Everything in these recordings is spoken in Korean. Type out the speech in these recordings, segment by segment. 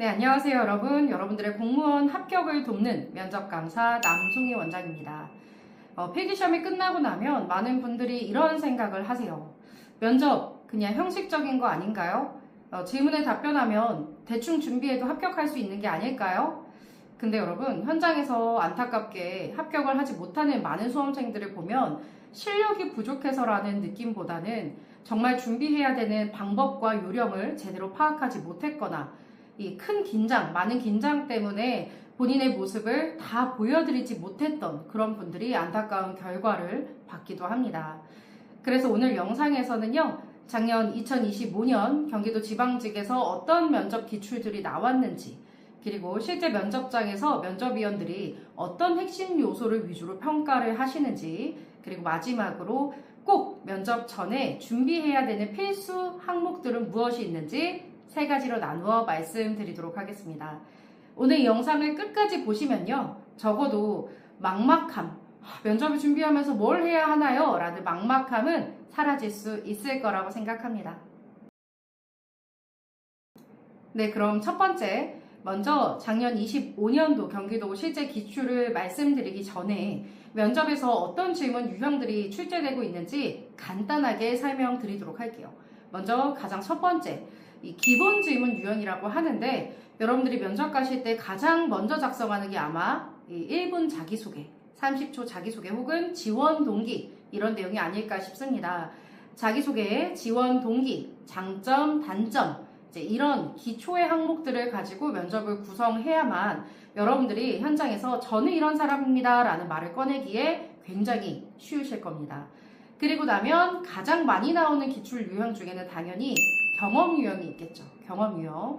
네, 안녕하세요, 여러분. 여러분들의 공무원 합격을 돕는 면접 강사 남송희 원장입니다. 필기시험이 끝나고 나면 많은 분들이 이런 생각을 하세요. 면접 그냥 형식적인 거 아닌가요? 질문에 답변하면 대충 준비해도 합격할 수 있는 게 아닐까요? 근데 여러분, 현장에서 안타깝게 합격을 하지 못하는 많은 수험생들을 보면 실력이 부족해서라는 느낌보다는 정말 준비해야 되는 방법과 요령을 제대로 파악하지 못했거나 이 큰 긴장, 많은 긴장 때문에 본인의 모습을 다 보여드리지 못했던 그런 분들이 안타까운 결과를 받기도 합니다. 그래서 오늘 영상에서는요, 작년 2025년 경기도 지방직에서 어떤 면접 기출들이 나왔는지, 그리고 실제 면접장에서 면접위원들이 어떤 핵심 요소를 위주로 평가를 하시는지, 그리고 마지막으로 꼭 면접 전에 준비해야 되는 필수 항목들은 무엇이 있는지 세 가지로 나누어 말씀드리도록 하겠습니다. 오늘 이 영상을 끝까지 보시면요, 적어도 막막함, 면접을 준비하면서 뭘 해야 하나요? 라는 막막함은 사라질 수 있을 거라고 생각합니다. 네, 그럼 첫 번째, 먼저 작년 25년도 경기도 실제 기출을 말씀드리기 전에 면접에서 어떤 질문 유형들이 출제되고 있는지 간단하게 설명드리도록 할게요. 먼저 가장 첫 번째, 이 기본 질문 유형이라고 하는데, 여러분들이 면접 가실 때 가장 먼저 작성하는 게 아마 이 1분 자기소개, 30초 자기소개 혹은 지원 동기, 이런 내용이 아닐까 싶습니다. 자기소개, 지원 동기, 장점, 단점, 이제 이런 기초의 항목들을 가지고 면접을 구성해야만 여러분들이 현장에서 저는 이런 사람입니다 라는 말을 꺼내기에 굉장히 쉬우실 겁니다. 그리고 나면 가장 많이 나오는 기출 유형 중에는 당연히 경험 유형이 있겠죠. 경험 유형.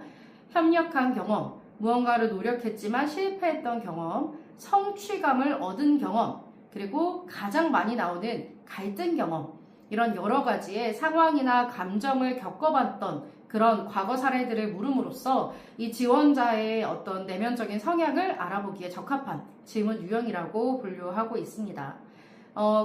협력한 경험, 무언가를 노력했지만 실패했던 경험, 성취감을 얻은 경험, 그리고 가장 많이 나오는 갈등 경험, 이런 여러 가지의 상황이나 감정을 겪어봤던 그런 과거 사례들을 물음으로써 이 지원자의 어떤 내면적인 성향을 알아보기에 적합한 질문 유형이라고 분류하고 있습니다.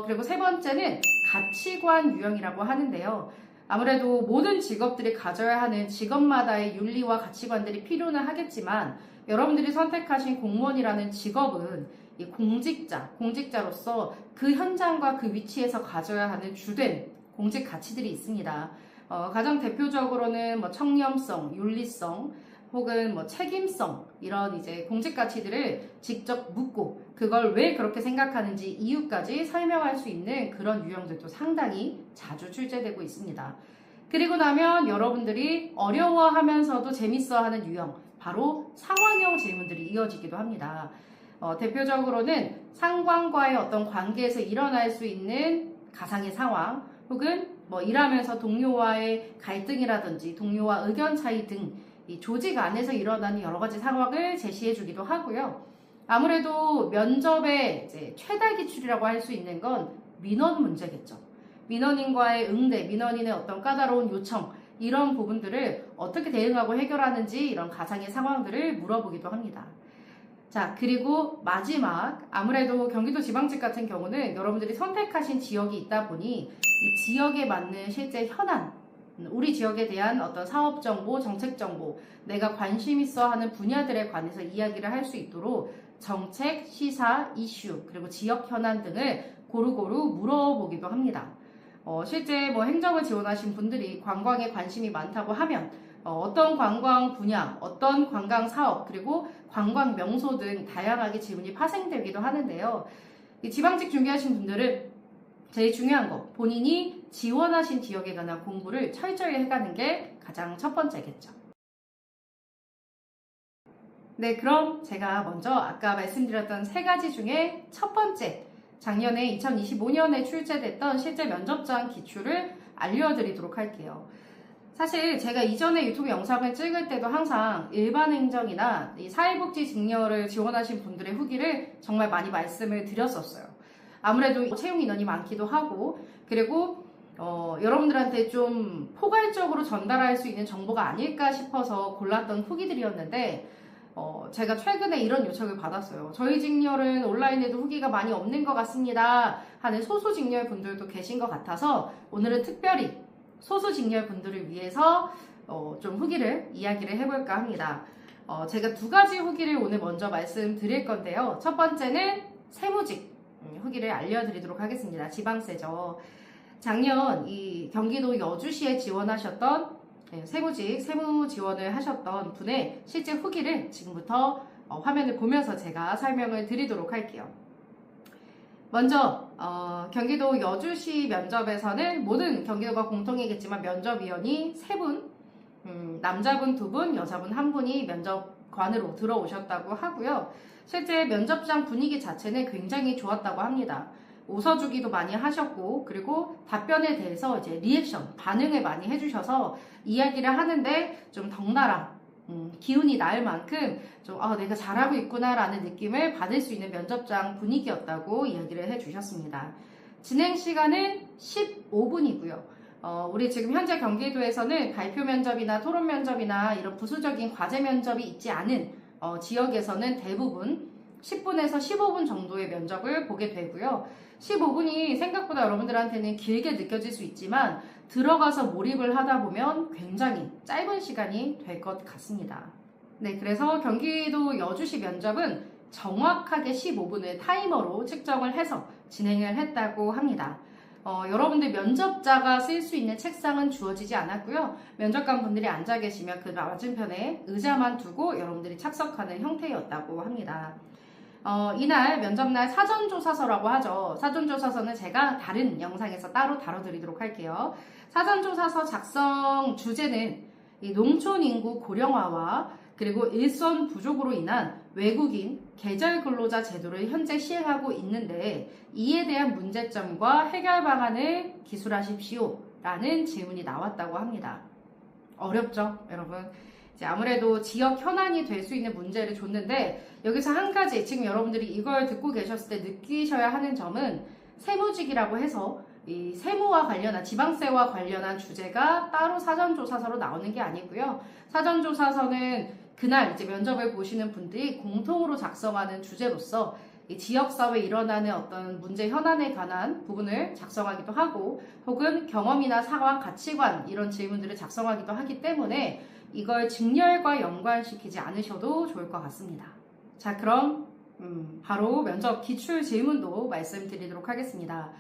그리고 세 번째는 가치관 유형이라고 하는데요. 아무래도 모든 직업들이 가져야 하는 직업마다의 윤리와 가치관들이 필요는 하겠지만 여러분들이 선택하신 공무원이라는 직업은 이 공직자로서 그 현장과 그 위치에서 가져야 하는 주된 공직 가치들이 있습니다. 가장 대표적으로는 뭐 청렴성, 윤리성, 혹은 뭐 책임성, 이런 이제 공직 가치들을 직접 묻고 그걸 왜 그렇게 생각하는지 이유까지 설명할 수 있는 그런 유형들도 상당히 자주 출제되고 있습니다. 그리고 나면 여러분들이 어려워하면서도 재밌어하는 유형, 바로 상황형 질문들이 이어지기도 합니다. 대표적으로는 상관과의 어떤 관계에서 일어날 수 있는 가상의 상황, 혹은 뭐 일하면서 동료와의 갈등이라든지 동료와 의견 차이 등 이 조직 안에서 일어나는 여러 가지 상황을 제시해 주기도 하고요. 아무래도 면접의 이제 최다 기출이라고 할 수 있는 건 민원 문제겠죠. 민원인과의 응대, 민원인의 어떤 까다로운 요청, 이런 부분들을 어떻게 대응하고 해결하는지 이런 가상의 상황들을 물어보기도 합니다. 자, 그리고 마지막, 아무래도 경기도 지방직 같은 경우는 여러분들이 선택하신 지역이 있다 보니 이 지역에 맞는 실제 현안, 우리 지역에 대한 어떤 사업 정보, 정책 정보, 내가 관심 있어 하는 분야들에 관해서 이야기를 할 수 있도록 정책, 시사, 이슈, 그리고 지역 현안 등을 고루고루 물어보기도 합니다. 실제 뭐 행정을 지원하신 분들이 관광에 관심이 많다고 하면 어떤 관광 분야, 어떤 관광 사업, 그리고 관광 명소 등 다양하게 질문이 파생되기도 하는데요. 이 지방직 준비하신 분들은 제일 중요한 거, 본인이 지원하신 지역에 관한 공부를 철저히 해가는 게 가장 첫 번째겠죠. 네, 그럼 제가 먼저 아까 말씀드렸던 세 가지 중에 첫 번째, 작년에 2025년에 출제됐던 실제 면접장 기출을 알려드리도록 할게요. 사실 제가 이전에 유튜브 영상을 찍을 때도 항상 일반 행정이나 이 사회복지 직렬을 지원하신 분들의 후기를 정말 많이 말씀을 드렸었어요. 아무래도 채용 인원이 많기도 하고, 그리고 여러분들한테 좀 포괄적으로 전달할 수 있는 정보가 아닐까 싶어서 골랐던 후기들이었는데, 제가 최근에 이런 요청을 받았어요. 저희 직렬은 온라인에도 후기가 많이 없는 것 같습니다 하는 소수 직렬 분들도 계신 것 같아서 오늘은 특별히 소수 직렬 분들을 위해서 좀 후기를 이야기를 해볼까 합니다. 제가 두 가지 후기를 오늘 먼저 말씀드릴 건데요. 첫 번째는 세무직 후기를 알려드리도록 하겠습니다. 지방세죠. 작년 이 경기도 여주시에 지원하셨던 세무직 세무 지원을 하셨던 분의 실제 후기를 지금부터 화면을 보면서 제가 설명을 드리도록 할게요. 먼저 경기도 여주시 면접에서는 모든 경기도가 공통이겠지만 면접위원이 3분, 남자분 2분, 여자분 1분이 면접관으로 들어오셨다고 하고요. 실제 면접장 분위기 자체는 굉장히 좋았다고 합니다. 웃어주기도 많이 하셨고, 그리고 답변에 대해서 이제 리액션, 반응을 많이 해주셔서 이야기를 하는데 좀 덩달아 기운이 날 만큼 좀 내가 잘하고 있구나라는 느낌을 받을 수 있는 면접장 분위기였다고 이야기를 해주셨습니다. 진행 시간은 15분이고요. 우리 지금 현재 경기도에서는 발표 면접이나 토론 면접이나 이런 부수적인 과제 면접이 있지 않은 지역에서는 대부분 10분에서 15분 정도의 면접을 보게 되고요. 15분이 생각보다 여러분들한테는 길게 느껴질 수 있지만 들어가서 몰입을 하다 보면 굉장히 짧은 시간이 될 것 같습니다. 네, 그래서 경기도 여주시 면접은 정확하게 15분을 타이머로 측정을 해서 진행을 했다고 합니다. 여러분들 면접자가 쓸 수 있는 책상은 주어지지 않았고요. 면접관 분들이 앉아 계시면 그 맞은편에 의자만 두고 여러분들이 착석하는 형태였다고 합니다. 이날 면접날 사전조사서라고 하죠. 사전조사서는 제가 다른 영상에서 따로 다뤄드리도록 할게요. 사전조사서 작성 주제는 이 농촌 인구 고령화와 그리고 일손 부족으로 인한 외국인 계절 근로자 제도를 현재 시행하고 있는데 이에 대한 문제점과 해결 방안을 기술하십시오 라는 질문이 나왔다고 합니다. 어렵죠, 여러분? 이제 아무래도 지역 현안이 될 수 있는 문제를 줬는데 여기서 한 가지 지금 여러분들이 이걸 듣고 계셨을 때 느끼셔야 하는 점은 세무직이라고 해서 이 세무와 관련한 지방세와 관련한 주제가 따로 사전조사서로 나오는 게 아니고요. 사전조사서는 그날 이제 면접을 보시는 분들이 공통으로 작성하는 주제로서 이 지역사회에 일어나는 어떤 문제 현안에 관한 부분을 작성하기도 하고 혹은 경험이나 상황, 가치관 이런 질문들을 작성하기도 하기 때문에 이걸 직렬과 연관시키지 않으셔도 좋을 것 같습니다. 자, 그럼 바로 면접 기출 질문도 말씀드리도록 하겠습니다.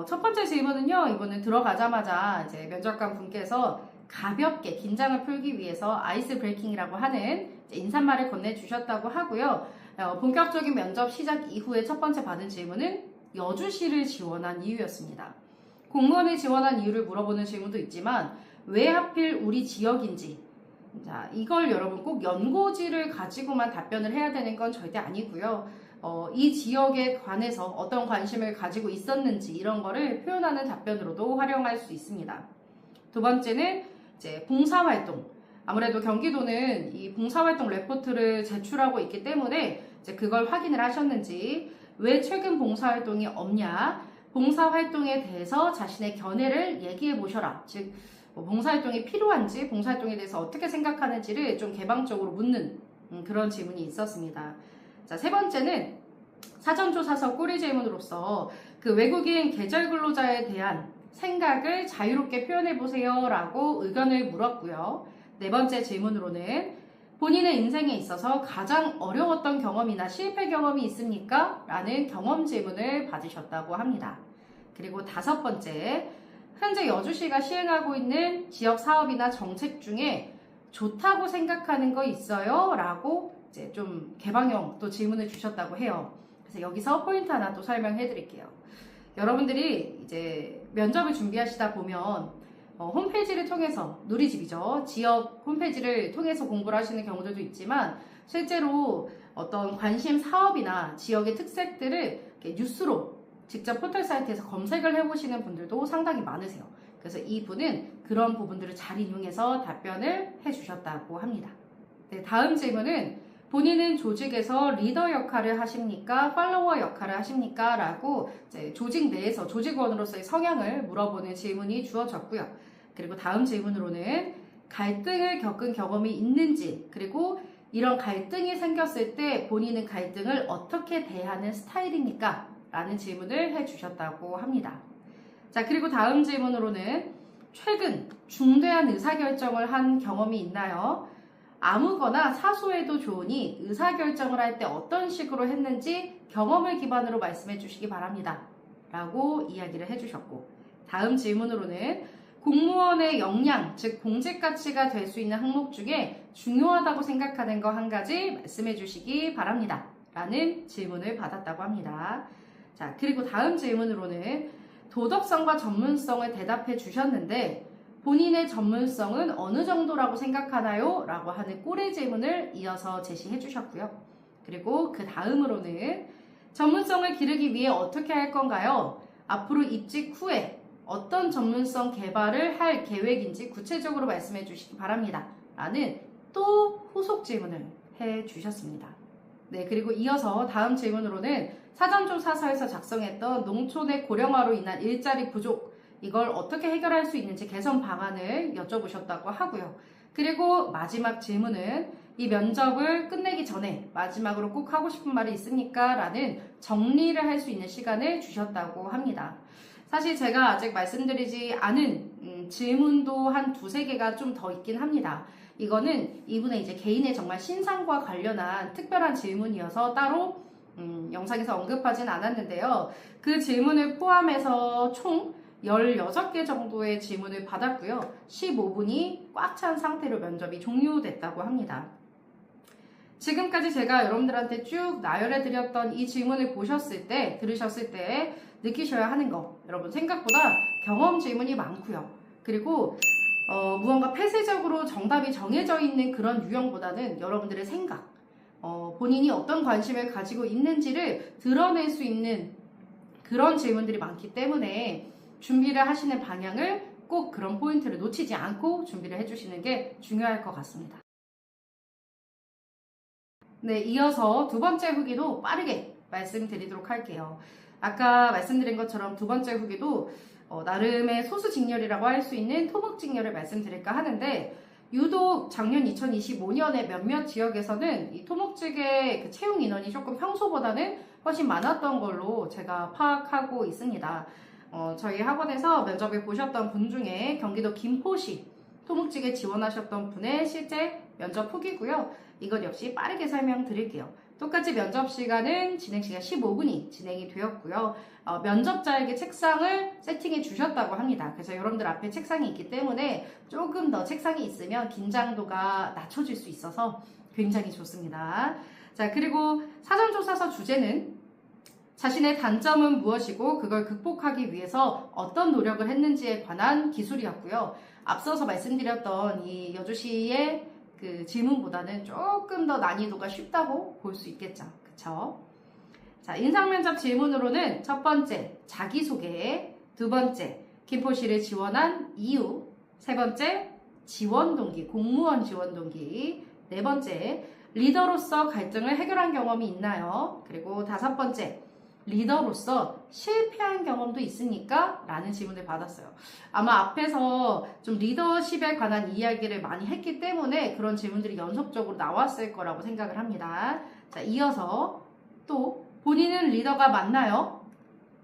첫 번째 질문은요, 이번에 들어가자마자 이제 면접관 분께서 가볍게 긴장을 풀기 위해서 아이스 브레이킹이라고 하는 인사말을 건네주셨다고 하고요. 본격적인 면접 시작 이후에 첫 번째 받은 질문은 여주시를 지원한 이유였습니다. 공무원을 지원한 이유를 물어보는 질문도 있지만 왜 하필 우리 지역인지, 자, 이걸 여러분 꼭 연고지를 가지고만 답변을 해야 되는 건 절대 아니고요. 이 지역에 관해서 어떤 관심을 가지고 있었는지 이런 거를 표현하는 답변으로도 활용할 수 있습니다. 두 번째는 이제 봉사활동. 아무래도 경기도는 이 봉사활동 레포트를 제출하고 있기 때문에 이제 그걸 확인을 하셨는지, 왜 최근 봉사활동이 없냐, 봉사활동에 대해서 자신의 견해를 얘기해 보셔라. 즉, 봉사활동이 필요한지, 봉사활동에 대해서 어떻게 생각하는지를 좀 개방적으로 묻는 그런 질문이 있었습니다. 자, 세 번째는 사전조사서 꼬리 질문으로서 그 외국인 계절 근로자에 대한 생각을 자유롭게 표현해보세요 라고 의견을 물었고요. 네 번째 질문으로는 본인의 인생에 있어서 가장 어려웠던 경험이나 실패 경험이 있습니까? 라는 경험 질문을 받으셨다고 합니다. 그리고 다섯 번째, 현재 여주시가 시행하고 있는 지역 사업이나 정책 중에 좋다고 생각하는 거 있어요? 라고 이제 좀 개방형 또 질문을 주셨다고 해요. 그래서 여기서 포인트 하나 또 설명해 드릴게요. 여러분들이 이제 면접을 준비하시다 보면 홈페이지를 통해서, 누리집이죠. 지역 홈페이지를 통해서 공부를 하시는 경우들도 있지만 실제로 어떤 관심 사업이나 지역의 특색들을 뉴스로 직접 포털 사이트에서 검색을 해보시는 분들도 상당히 많으세요. 그래서 이분은 그런 부분들을 잘 인용해서 답변을 해주셨다고 합니다. 네, 다음 질문은 본인은 조직에서 리더 역할을 하십니까? 팔로워 역할을 하십니까? 라고 이제 조직 내에서 조직원으로서의 성향을 물어보는 질문이 주어졌고요. 그리고 다음 질문으로는 갈등을 겪은 경험이 있는지, 그리고 이런 갈등이 생겼을 때 본인은 갈등을 어떻게 대하는 스타일입니까? 라는 질문을 해주셨다고 합니다. 자, 그리고 다음 질문으로는 최근 중대한 의사결정을 한 경험이 있나요? 아무거나 사소해도 좋으니 의사결정을 할 때 어떤 식으로 했는지 경험을 기반으로 말씀해 주시기 바랍니다. 라고 이야기를 해주셨고, 다음 질문으로는 공무원의 역량, 즉 공직 가치가 될 수 있는 항목 중에 중요하다고 생각하는 거 한 가지 말씀해 주시기 바랍니다. 라는 질문을 받았다고 합니다. 자, 그리고 다음 질문으로는 도덕성과 전문성을 대답해 주셨는데 본인의 전문성은 어느 정도라고 생각하나요? 라고 하는 꼬리 질문을 이어서 제시해 주셨고요. 그리고 그 다음으로는 전문성을 기르기 위해 어떻게 할 건가요? 앞으로 입직 후에 어떤 전문성 개발을 할 계획인지 구체적으로 말씀해 주시기 바랍니다. 라는 또 후속 질문을 해 주셨습니다. 네, 그리고 이어서 다음 질문으로는 사전조사서에서 작성했던 농촌의 고령화로 인한 일자리 부족, 이걸 어떻게 해결할 수 있는지 개선 방안을 여쭤보셨다고 하고요. 그리고 마지막 질문은 이 면접을 끝내기 전에 마지막으로 꼭 하고 싶은 말이 있습니까? 라는 정리를 할 수 있는 시간을 주셨다고 합니다. 사실 제가 아직 말씀드리지 않은 질문도 한 두세 개가 좀 더 있긴 합니다. 이거는 이분의 이제 개인의 정말 신상과 관련한 특별한 질문이어서 따로 영상에서 언급하진 않았는데요. 그 질문을 포함해서 총 16개 정도의 질문을 받았고요. 15분이 꽉 찬 상태로 면접이 종료됐다고 합니다. 지금까지 제가 여러분들한테 쭉 나열해 드렸던 이 질문을 보셨을 때, 들으셨을 때 느끼셔야 하는 거, 여러분 생각보다 경험 질문이 많고요. 그리고 무언가 폐쇄적으로 정답이 정해져 있는 그런 유형보다는 여러분들의 생각, 본인이 어떤 관심을 가지고 있는지를 드러낼 수 있는 그런 질문들이 많기 때문에 준비를 하시는 방향을 꼭 그런 포인트를 놓치지 않고 준비를 해주시는 게 중요할 것 같습니다. 네, 이어서 두 번째 후기도 빠르게 말씀드리도록 할게요. 아까 말씀드린 것처럼 두 번째 후기도 나름의 소수직렬이라고 할 수 있는 토목직렬을 말씀드릴까 하는데, 유독 작년 2025년에 몇몇 지역에서는 이 토목직의 그 채용 인원이 조금 평소보다는 훨씬 많았던 걸로 제가 파악하고 있습니다. 저희 학원에서 면접을 보셨던 분 중에 경기도 김포시 토목직에 지원하셨던 분의 실제 면접 후기고요. 이것 역시 빠르게 설명드릴게요. 똑같이 면접 시간은 진행 시간 15분이 진행이 되었고요. 면접자에게 책상을 세팅해 주셨다고 합니다. 그래서 여러분들 앞에 책상이 있기 때문에 조금 더 책상이 있으면 긴장도가 낮춰질 수 있어서 굉장히 좋습니다. 자, 그리고 사전조사서 주제는 자신의 단점은 무엇이고 그걸 극복하기 위해서 어떤 노력을 했는지에 관한 기술이었고요. 앞서서 말씀드렸던 이 여주시의 그 질문보다는 조금 더 난이도가 쉽다고 볼 수 있겠죠. 그쵸? 자, 인상면접 질문으로는 첫 번째, 자기소개, 두 번째, 김포시를 지원한 이유, 세 번째, 지원 동기, 공무원 지원 동기, 네 번째, 리더로서 갈등을 해결한 경험이 있나요? 그리고 다섯 번째, 리더로서 실패한 경험도 있습니까? 라는 질문을 받았어요. 아마 앞에서 좀 리더십에 관한 이야기를 많이 했기 때문에 그런 질문들이 연속적으로 나왔을 거라고 생각을 합니다. 자, 이어서 또 본인은 리더가 맞나요?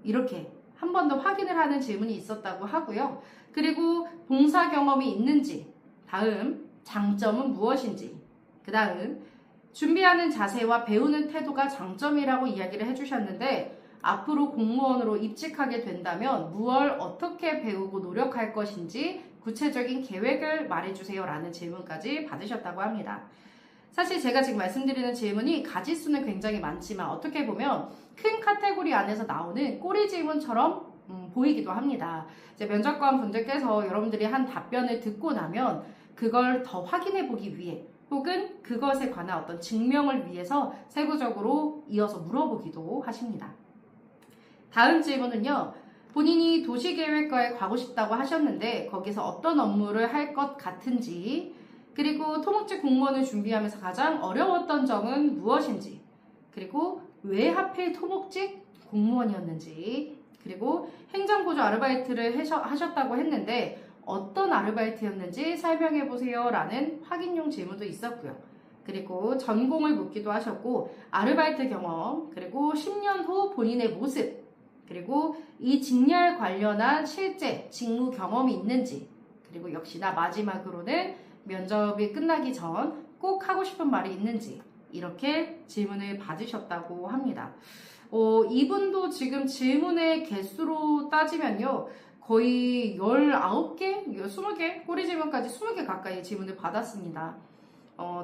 이렇게 한 번 더 확인을 하는 질문이 있었다고 하고요. 그리고 봉사 경험이 있는지, 다음 장점은 무엇인지, 그 다음 준비하는 자세와 배우는 태도가 장점이라고 이야기를 해주셨는데, 앞으로 공무원으로 입직하게 된다면 무엇을 어떻게 배우고 노력할 것인지 구체적인 계획을 말해주세요 라는 질문까지 받으셨다고 합니다. 사실 제가 지금 말씀드리는 질문이 가지수는 굉장히 많지만 어떻게 보면 큰 카테고리 안에서 나오는 꼬리 질문처럼 보이기도 합니다. 이제 면접관 분들께서 여러분들이 한 답변을 듣고 나면 그걸 더 확인해 보기 위해 혹은 그것에 관한 어떤 증명을 위해서 세부적으로 이어서 물어보기도 하십니다. 다음 질문은요. 본인이 도시계획과에 가고 싶다고 하셨는데 거기서 어떤 업무를 할 것 같은지, 그리고 토목직 공무원을 준비하면서 가장 어려웠던 점은 무엇인지, 그리고 왜 하필 토목직 공무원이었는지, 그리고 행정보조 아르바이트를 하셨다고 했는데 어떤 아르바이트였는지 설명해보세요 라는 확인용 질문도 있었고요. 그리고 전공을 묻기도 하셨고 아르바이트 경험, 그리고 10년 후 본인의 모습, 그리고 이 직렬 관련한 실제 직무 경험이 있는지, 그리고 역시나 마지막으로는 면접이 끝나기 전 꼭 하고 싶은 말이 있는지 이렇게 질문을 받으셨다고 합니다. 이분도 지금 질문의 개수로 따지면요. 거의 19개, 20개, 꼬리 질문까지 20개 가까이 질문을 받았습니다.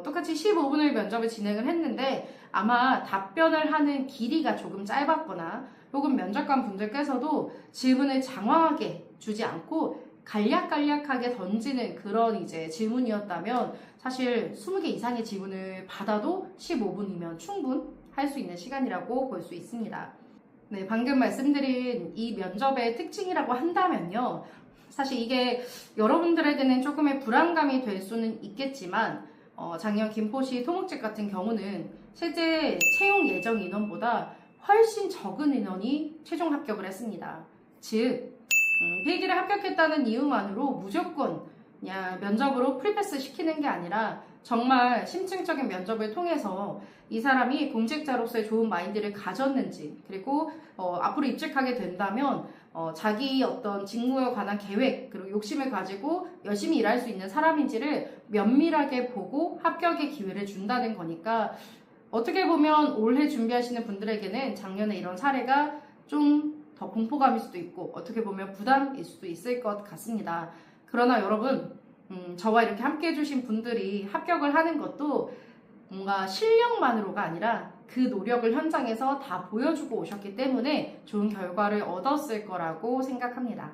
똑같이 15분을 면접을 진행을 했는데 아마 답변을 하는 길이가 조금 짧았거나 혹은 면접관 분들께서도 질문을 장황하게 주지 않고 간략간략하게 던지는 그런 이제 질문이었다면 사실 20개 이상의 질문을 받아도 15분이면 충분할 수 있는 시간이라고 볼 수 있습니다. 네, 방금 말씀드린 이 면접의 특징이라고 한다면요. 사실 이게 여러분들에게는 조금의 불안감이 될 수는 있겠지만 작년 김포시 토목직 같은 경우는 실제 채용 예정 인원보다 훨씬 적은 인원이 최종 합격을 했습니다. 즉 필기를 합격했다는 이유만으로 무조건 그냥 면접으로 프리패스 시키는 게 아니라 정말 심층적인 면접을 통해서 이 사람이 공직자로서의 좋은 마인드를 가졌는지 그리고 앞으로 입직하게 된다면 자기 어떤 직무에 관한 계획 그리고 욕심을 가지고 열심히 일할 수 있는 사람인지를 면밀하게 보고 합격의 기회를 준다는 거니까 어떻게 보면 올해 준비하시는 분들에게는 작년에 이런 사례가 좀 더 공포감일 수도 있고 어떻게 보면 부담일 수도 있을 것 같습니다. 그러나 여러분 저와 이렇게 함께 해주신 분들이 합격을 하는 것도 뭔가 실력만으로가 아니라 그 노력을 현장에서 다 보여주고 오셨기 때문에 좋은 결과를 얻었을 거라고 생각합니다.